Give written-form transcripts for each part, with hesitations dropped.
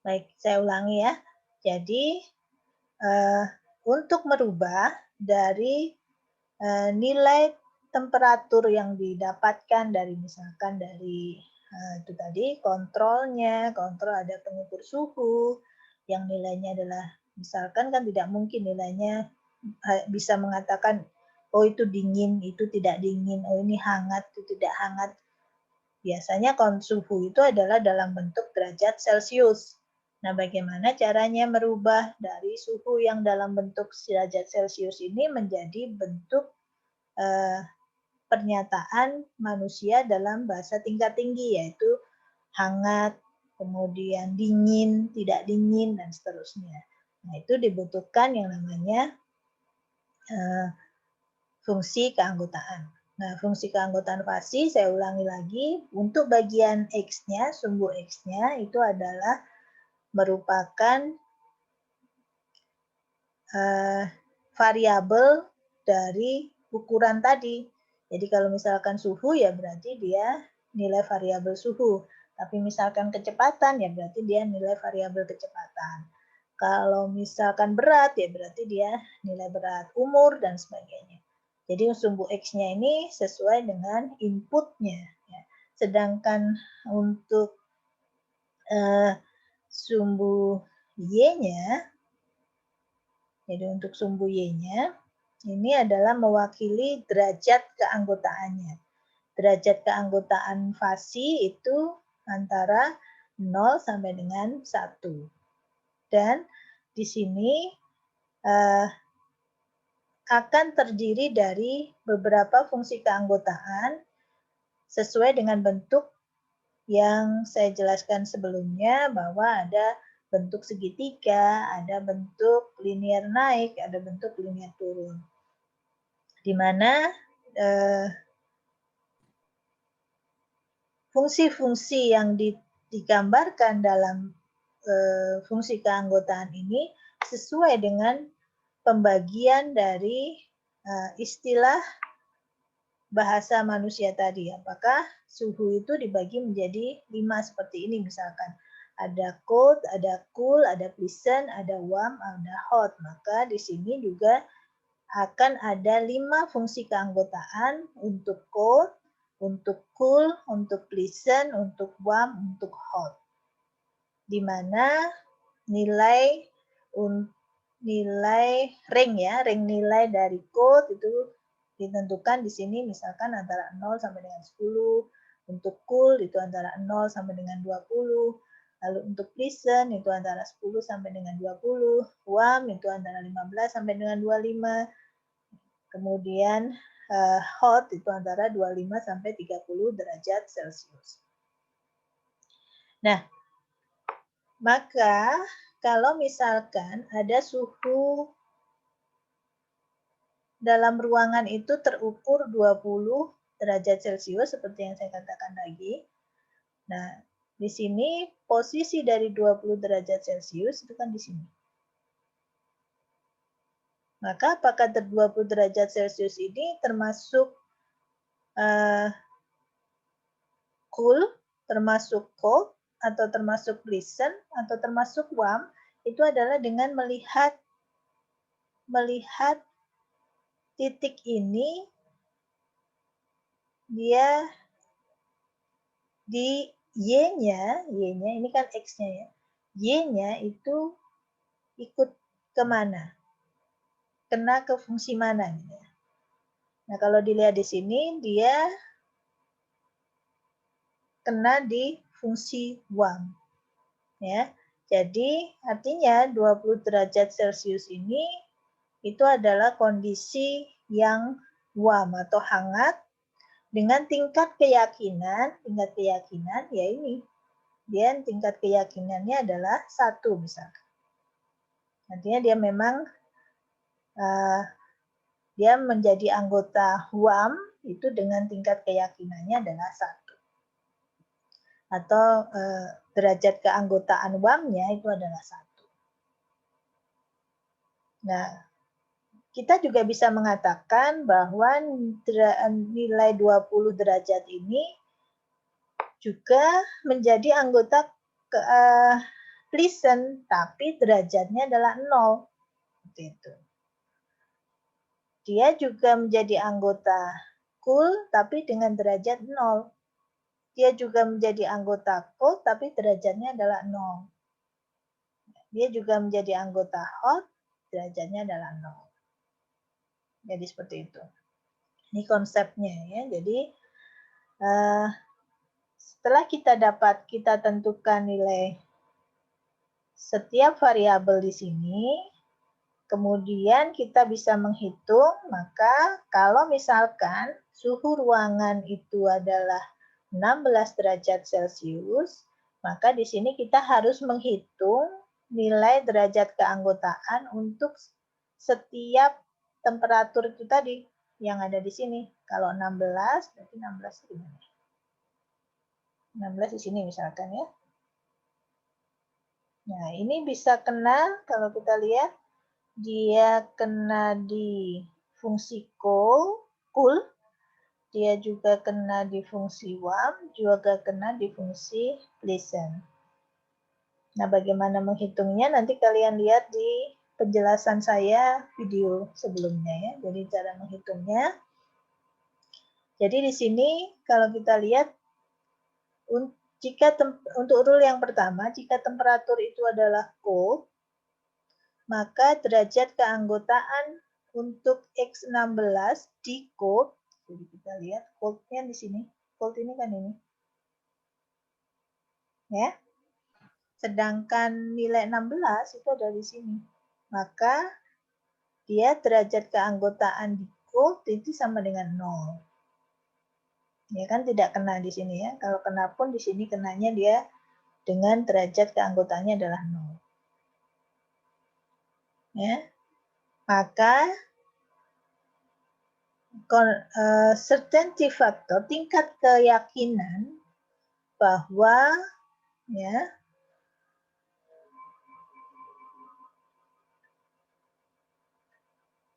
Baik, saya ulangi ya. Jadi, eee, untuk merubah dari, nilai temperatur yang didapatkan dari misalkan dari, itu tadi kontrolnya, kontrol ada pengukur suhu yang nilainya adalah misalkan kan tidak mungkin nilainya, bisa mengatakan, "Oh itu dingin, itu tidak dingin, oh ini hangat, itu tidak hangat." Biasanya suhu itu adalah dalam bentuk derajat Celcius. Nah, bagaimana caranya merubah dari suhu yang dalam bentuk derajat Celcius ini menjadi bentuk eh, pernyataan manusia dalam bahasa tingkat tinggi, yaitu hangat, kemudian dingin, tidak dingin, dan seterusnya. Nah, itu dibutuhkan yang namanya eh, fungsi keanggotaan. Nah, fungsi keanggotaan fasi, saya ulangi lagi, untuk bagian X-nya, sumbu X-nya itu adalah merupakan variabel dari ukuran tadi. Jadi kalau misalkan suhu ya berarti dia nilai variabel suhu. Tapi misalkan kecepatan ya berarti dia nilai variabel kecepatan. Kalau misalkan berat ya berarti dia nilai berat, umur dan sebagainya. Jadi sumbu X-nya ini sesuai dengan inputnya. Ya. Sedangkan untuk sumbu Y-nya, jadi untuk sumbu Y-nya, ini adalah mewakili derajat keanggotaannya. Derajat keanggotaan fasi itu antara 0 sampai dengan 1. Dan di sini akan terdiri dari beberapa fungsi keanggotaan sesuai dengan bentuk yang saya jelaskan sebelumnya, bahwa ada bentuk segitiga, ada bentuk linier naik, ada bentuk linier turun. Di mana fungsi-fungsi yang digambarkan dalam fungsi keanggotaan ini sesuai dengan pembagian dari istilah bahasa manusia tadi. Apakah suhu itu dibagi menjadi 5 seperti ini misalkan. Ada cold, ada cool, ada pleasant, ada warm, ada hot. Maka di sini juga akan ada 5 fungsi keanggotaan untuk cold, untuk cool, untuk pleasant, untuk warm, untuk hot. Di mana nilai ring ya, ring nilai dari cold itu ditentukan di sini misalkan antara 0 sampai dengan 10, untuk cool itu antara 0 sampai dengan 20, lalu untuk pleasant itu antara 10 sampai dengan 20, warm itu antara 15 sampai dengan 25, kemudian hot itu antara 25 sampai 30 derajat Celcius. Nah, maka kalau misalkan ada suhu dalam ruangan itu terukur 20 derajat Celcius seperti yang saya katakan tadi. Nah, di sini posisi dari 20 derajat Celcius itu kan di sini. Maka apakah 20 derajat Celcius ini termasuk cool, termasuk cold, atau termasuk pleasant, atau termasuk warm, itu adalah dengan melihat titik ini dia di Y-nya ini kan X-nya ya, Y-nya itu ikut kemana? Kena ke fungsi mana? Gitu. Nah, kalau dilihat di sini, dia kena di fungsi warm. Ya. Jadi, artinya 20 derajat Celcius ini itu adalah kondisi yang warm atau hangat dengan tingkat keyakinan ya ini. Dia tingkat keyakinannya adalah 1 misalkan. Artinya dia memang dia menjadi anggota WAM itu dengan tingkat keyakinannya adalah 1. Atau derajat keanggotaan WAM-nya itu adalah 1. Nah, kita juga bisa mengatakan bahwa nilai 20 derajat ini juga menjadi anggota pleasant, tapi derajatnya adalah 0. Seperti itu. Dia juga menjadi anggota cool, tapi dengan derajat 0. Dia juga menjadi anggota cold, tapi derajatnya adalah 0. Dia juga menjadi anggota hot, derajatnya adalah 0. Jadi seperti itu. Ini konsepnya ya. Jadi setelah kita tentukan nilai setiap variabel di sini, kemudian kita bisa menghitung, maka kalau misalkan suhu ruangan itu adalah 16 derajat Celcius, maka di sini kita harus menghitung nilai derajat keanggotaan untuk setiap temperatur itu tadi yang ada di sini. Kalau 16, berarti 16 di mana? 16 di sini misalkan ya. Nah, ini bisa kena, kalau kita lihat, dia kena di fungsi cool, dia juga kena di fungsi warm, juga kena di fungsi pleasant. Nah, bagaimana menghitungnya nanti kalian lihat di penjelasan saya video sebelumnya ya. Jadi cara menghitungnya. Jadi di sini kalau kita lihat untuk rule yang pertama, jika temperatur itu adalah cold, maka derajat keanggotaan untuk X16 di cold, jadi kita lihat cold-nya di sini, cold ini kan ini, ya. Sedangkan nilai 16 itu ada di sini, maka dia derajat keanggotaan di cold itu sama dengan 0. Ya kan tidak kena di sini ya. Kalau kena pun di sini kenanya dia dengan derajat keanggotaannya adalah 0. Ya. Maka certainty factor, tingkat keyakinan bahwa ya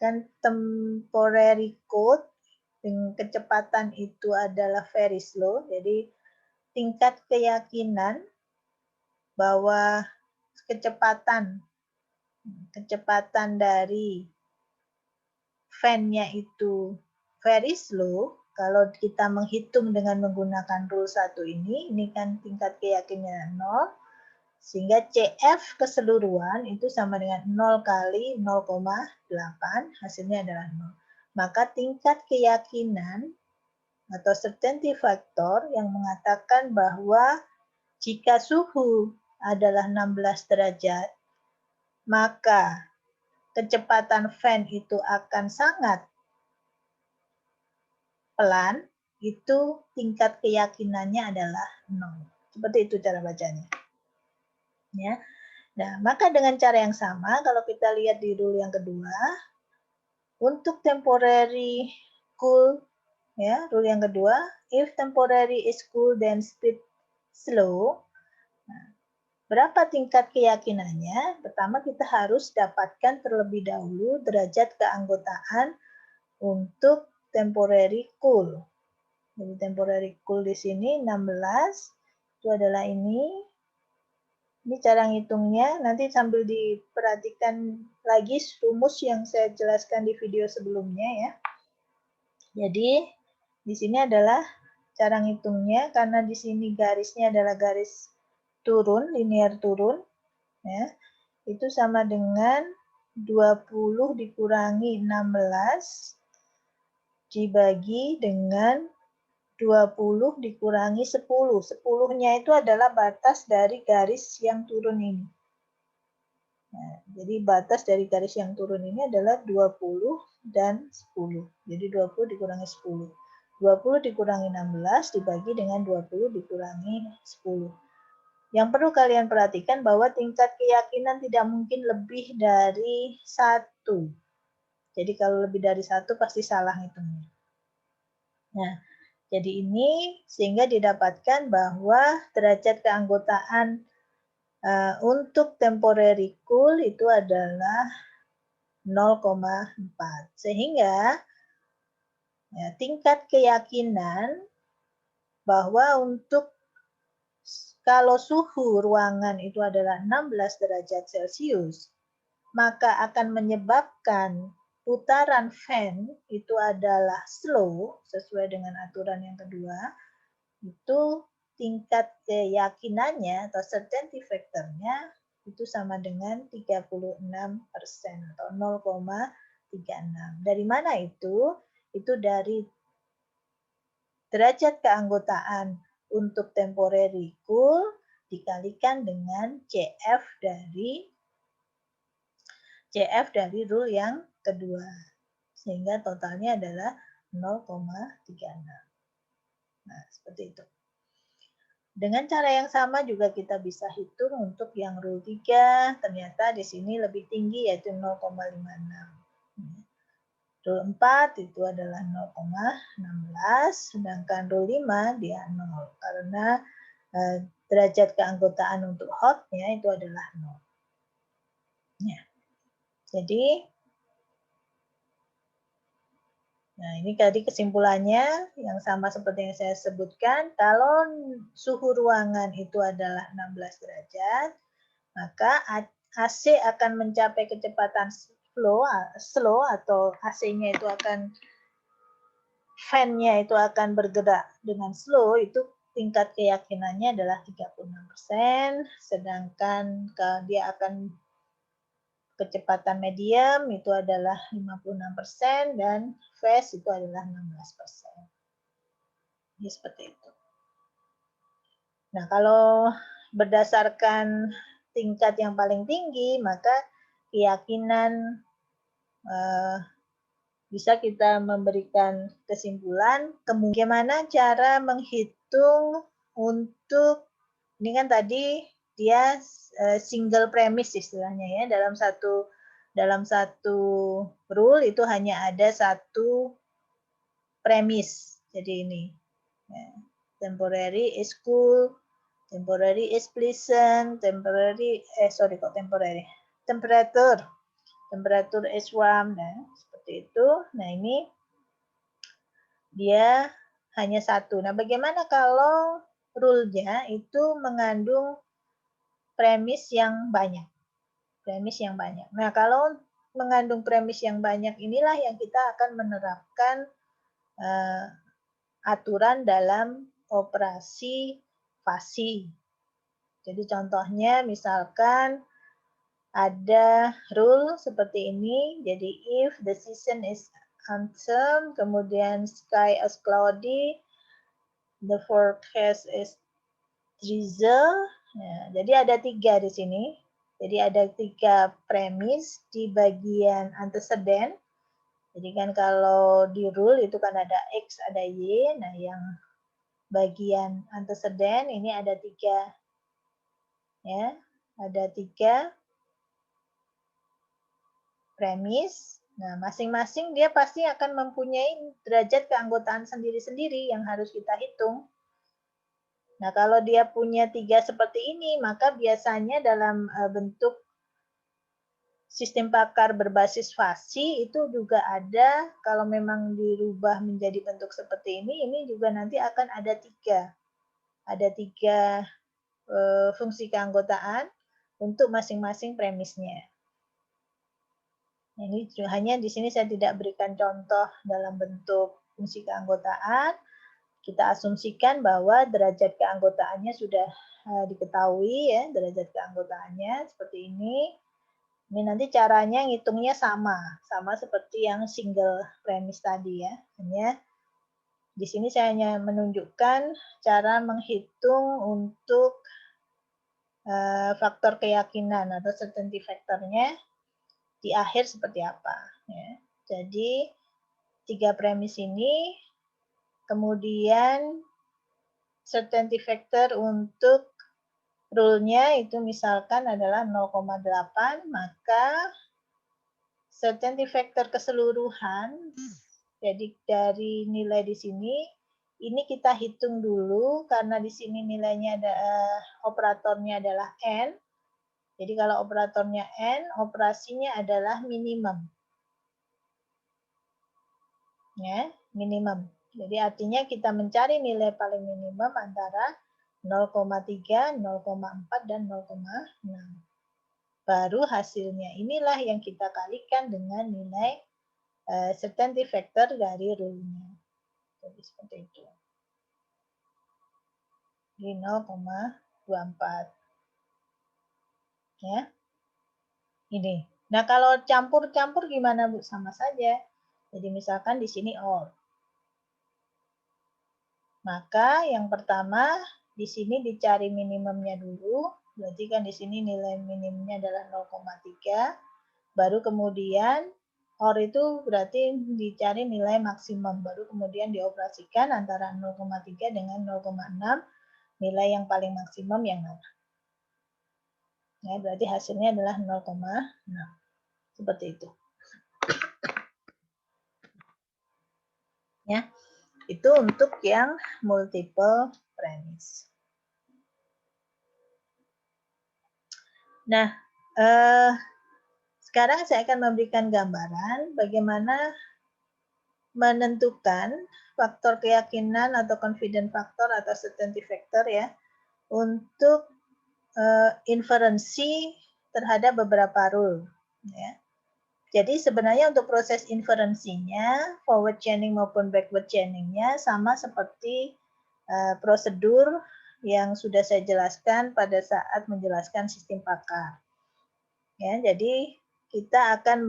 kan temporary code dengan kecepatan itu adalah very slow, jadi tingkat keyakinan bahwa kecepatan dari fan-nya itu very slow. Kalau kita menghitung dengan menggunakan rule 1 ini kan tingkat keyakinannya 0, sehingga CF keseluruhan itu sama dengan 0 kali 0,8, hasilnya adalah 0. Maka tingkat keyakinan atau certainty factor yang mengatakan bahwa jika suhu adalah 16 derajat, maka kecepatan fan itu akan sangat pelan, itu tingkat keyakinannya adalah 0. Seperti itu cara bacanya. Ya. Nah, maka dengan cara yang sama, kalau kita lihat di rule yang kedua, untuk temporary cool, ya, rule yang kedua, if temporary is cool then speed slow. Nah, berapa tingkat keyakinannya? Pertama kita harus dapatkan terlebih dahulu derajat keanggotaan untuk temporary cool. Jadi temporary cool di sini 16, itu adalah ini. Ini cara ngitungnya, nanti sambil diperhatikan lagi rumus yang saya jelaskan di video sebelumnya ya. Jadi di sini adalah cara ngitungnya, karena di sini garisnya adalah garis turun, linear turun, ya. Itu sama dengan 20 dikurangi 16 dibagi dengan 20 dikurangi 10. 10-nya itu adalah batas dari garis yang turun ini. Nah, jadi batas dari garis yang turun ini adalah 20 dan 10. Jadi 20 dikurangi 10. 20 dikurangi 16 dibagi dengan 20 dikurangi 10. Yang perlu kalian perhatikan bahwa tingkat keyakinan tidak mungkin lebih dari 1. Jadi kalau lebih dari 1 pasti salah hitungnya. Nah, jadi ini sehingga didapatkan bahwa derajat keanggotaan untuk temporary cool itu adalah 0,4. Sehingga tingkat keyakinan bahwa untuk kalau suhu ruangan itu adalah 16 derajat Celcius, maka akan menyebabkan putaran fan itu adalah slow, sesuai dengan aturan yang kedua, itu tingkat keyakinannya atau certainty factor-nya itu sama dengan 36% atau 0,36. Dari mana itu? Itu dari derajat keanggotaan untuk temporary cool dikalikan dengan CF dari rule yang kedua. Sehingga totalnya adalah 0,36. Nah, seperti itu. Dengan cara yang sama juga kita bisa hitung untuk yang rule 3, ternyata di sini lebih tinggi yaitu 0,56. Rule 4 itu adalah 0,16, sedangkan rule 5 dia 0 karena derajat keanggotaan untuk hotnya itu adalah 0. Ya. Jadi, nah ini tadi kesimpulannya yang sama seperti yang saya sebutkan, kalau suhu ruangan itu adalah 16 derajat, maka AC akan mencapai kecepatan slow atau AC-nya itu akan fan-nya itu akan bergerak dengan slow, itu tingkat keyakinannya adalah 36%, sedangkan kalau dia akan kecepatan medium itu adalah 56% dan fast itu adalah 16%. Jadi seperti itu. Nah, kalau berdasarkan tingkat yang paling tinggi, maka keyakinan bisa kita memberikan kesimpulan bagaimana cara menghitung untuk ini kan tadi dia single premise istilahnya ya, dalam satu rule itu hanya ada satu premis. Jadi ini ya, temporary is cool, temporary is pleasant, temperature is warm, nah seperti itu. Nah ini dia hanya satu. Nah bagaimana kalau rule-nya itu mengandung premis yang banyak? Nah kalau mengandung premis yang banyak inilah yang kita akan menerapkan aturan dalam operasi fasi. Jadi contohnya misalkan ada rule seperti ini, jadi if the season is autumn, kemudian sky is cloudy, the forecast is drizzle. Ya, jadi ada 3 di sini. Jadi ada 3 premis di bagian antecedent. Jadi kan kalau di rule itu kan ada X, ada Y. Nah yang bagian antecedent ini ada 3. Ya, ada 3 premis. Nah, masing-masing dia pasti akan mempunyai derajat keanggotaan sendiri-sendiri yang harus kita hitung. Nah, kalau dia punya 3 seperti ini, maka biasanya dalam bentuk sistem pakar berbasis fasi itu juga ada, kalau memang dirubah menjadi bentuk seperti ini juga nanti akan ada 3. Ada 3 fungsi keanggotaan untuk masing-masing premisnya. Ini hanya di sini saya tidak berikan contoh dalam bentuk fungsi keanggotaan. Kita asumsikan bahwa derajat keanggotaannya sudah diketahui ya, derajat keanggotaannya seperti ini. Ini nanti caranya ngitungnya sama seperti yang single premise tadi ya. Hanya di sini saya hanya menunjukkan cara menghitung untuk faktor keyakinan atau certainty factor-nya di akhir seperti apa. Ya. Jadi 3 premis ini, kemudian certainty factor untuk rule-nya itu misalkan adalah 0,8, maka certainty factor keseluruhan, jadi dari nilai di sini, ini kita hitung dulu karena di sini nilainya ada operatornya adalah N. Jadi kalau operatornya N, operasinya adalah minimum. Ya, minimum. Jadi artinya kita mencari nilai paling minimum antara 0,3, 0,4, dan 0,6. Baru hasilnya inilah yang kita kalikan dengan nilai certainty factor dari rule-nya. Jadi seperti itu. Di 0,24. Ya. Ini. Nah, kalau campur-campur gimana, Bu? Sama saja. Jadi misalkan di sini all. Maka yang pertama di sini dicari minimumnya dulu. Berarti kan di sini nilai minimumnya adalah 0,3. Baru kemudian OR itu berarti dicari nilai maksimum. Baru kemudian dioperasikan antara 0,3 dengan 0,6. Nilai yang paling maksimum yang mana. Ya, berarti hasilnya adalah 0,6. Seperti itu. Ya. Itu untuk yang multiple premise. Nah, sekarang saya akan memberikan gambaran bagaimana menentukan faktor keyakinan atau confident factor atau certainty factor ya untuk inferensi terhadap beberapa rule. Ya. Jadi sebenarnya untuk proses inferensinya, forward chaining maupun backward chainingnya sama seperti prosedur yang sudah saya jelaskan pada saat menjelaskan sistem pakar. Ya, jadi kita akan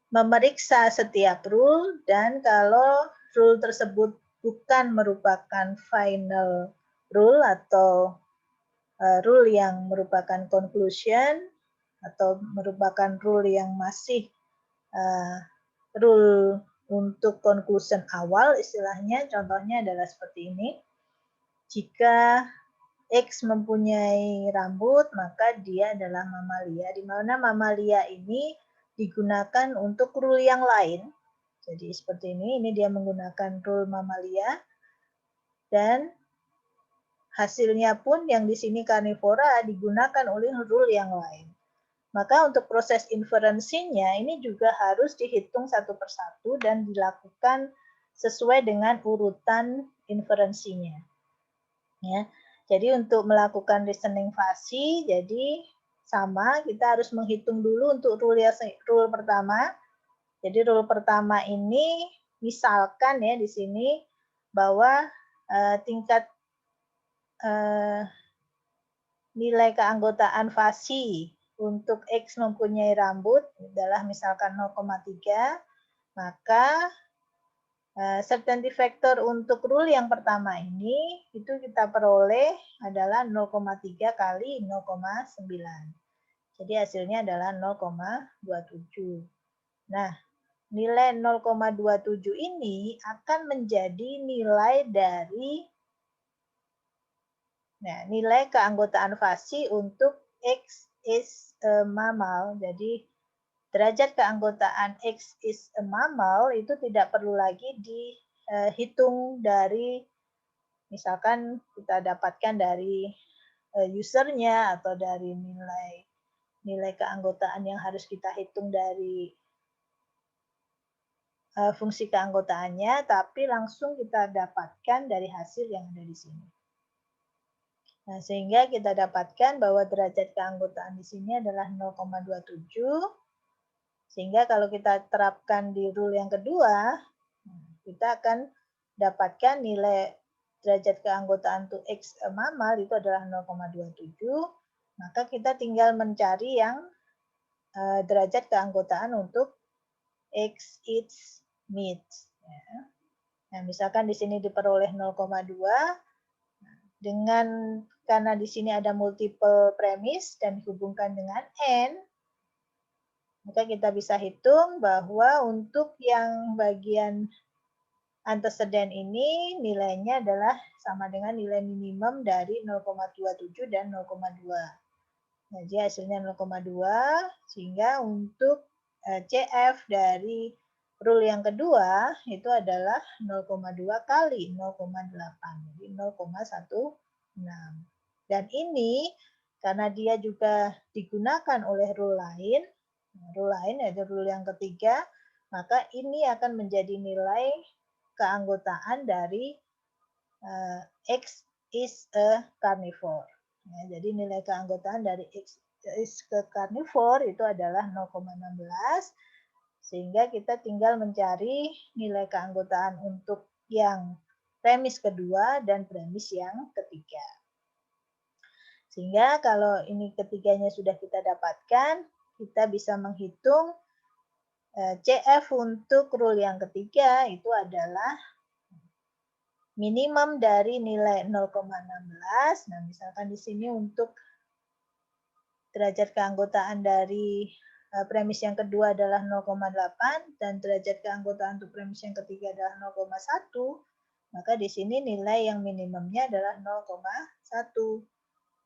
memeriksa setiap rule dan kalau rule tersebut bukan merupakan final rule atau rule yang merupakan conclusion atau merupakan rule yang masih rule untuk conclusion awal istilahnya, contohnya adalah seperti ini. Jika X mempunyai rambut, maka dia adalah mamalia, di mana mamalia ini digunakan untuk rule yang lain. Jadi seperti ini dia menggunakan rule mamalia, dan hasilnya pun yang di sini karnivora digunakan oleh rule yang lain. Maka untuk proses inferensinya ini juga harus dihitung satu persatu dan dilakukan sesuai dengan urutan inferensinya. Ya. Jadi untuk melakukan reasoning fasi, jadi sama kita harus menghitung dulu untuk rule pertama. Jadi rule pertama ini misalkan ya di sini bahwa tingkat nilai keanggotaan fasi untuk X mempunyai rambut adalah misalkan 0,3, maka certainty factor untuk rule yang pertama ini itu kita peroleh adalah 0,3 kali 0,9. Jadi hasilnya adalah 0,27. Nah, nilai 0,27 ini akan menjadi nilai dari nilai keanggotaan fasi untuk X is a mammal. Jadi derajat keanggotaan X is a mammal itu tidak perlu lagi dihitung dari misalkan kita dapatkan dari usernya atau dari nilai keanggotaan yang harus kita hitung dari fungsi keanggotaannya, tapi langsung kita dapatkan dari hasil yang ada di sini. Nah, sehingga kita dapatkan bahwa derajat keanggotaan di sini adalah 0,27. Sehingga kalau kita terapkan di rule yang kedua, kita akan dapatkan nilai derajat keanggotaan untuk X mammal itu adalah 0,27. Maka kita tinggal mencari yang derajat keanggotaan untuk X its meat. Nah, misalkan di sini diperoleh 0,2. Karena di sini ada multiple premise dan dihubungkan dengan N, maka kita bisa hitung bahwa untuk yang bagian antecedent ini nilainya adalah sama dengan nilai minimum dari 0,27 dan 0,2. Jadi hasilnya 0,2, sehingga untuk CF dari rule yang kedua itu adalah 0,2 kali 0,8, jadi 0,16. Dan ini karena dia juga digunakan oleh rule lain yaitu rule yang ketiga, maka ini akan menjadi nilai keanggotaan dari X is a carnivore. Ya, jadi nilai keanggotaan dari X is ke carnivore itu adalah 0,16, sehingga kita tinggal mencari nilai keanggotaan untuk yang premis kedua dan premis yang ketiga. Sehingga kalau ini ketiganya sudah kita dapatkan, kita bisa menghitung CF untuk rule yang ketiga itu adalah minimum dari nilai 0,16. Nah, misalkan di sini untuk derajat keanggotaan dari premis yang kedua adalah 0,8 dan derajat keanggotaan untuk premis yang ketiga adalah 0,1, maka di sini nilai yang minimumnya adalah 0,1.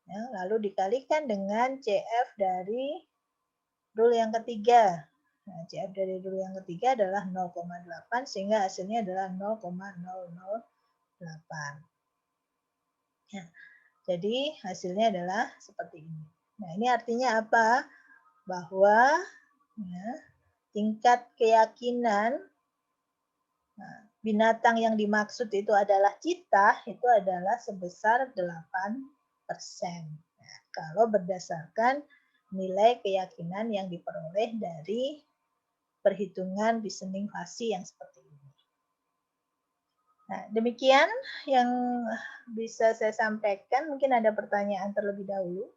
Ya, lalu dikalikan dengan CF dari rule yang ketiga. Nah, CF dari rule yang ketiga adalah 0,8 sehingga hasilnya adalah 0,008. Ya, jadi hasilnya adalah seperti ini. Nah, ini artinya apa? Bahwa ya, tingkat keyakinan binatang yang dimaksud itu adalah citah itu adalah sebesar 8%. Nah, kalau berdasarkan nilai keyakinan yang diperoleh dari perhitungan reasoning fasi yang seperti ini. Nah, demikian yang bisa saya sampaikan. Mungkin ada pertanyaan terlebih dahulu.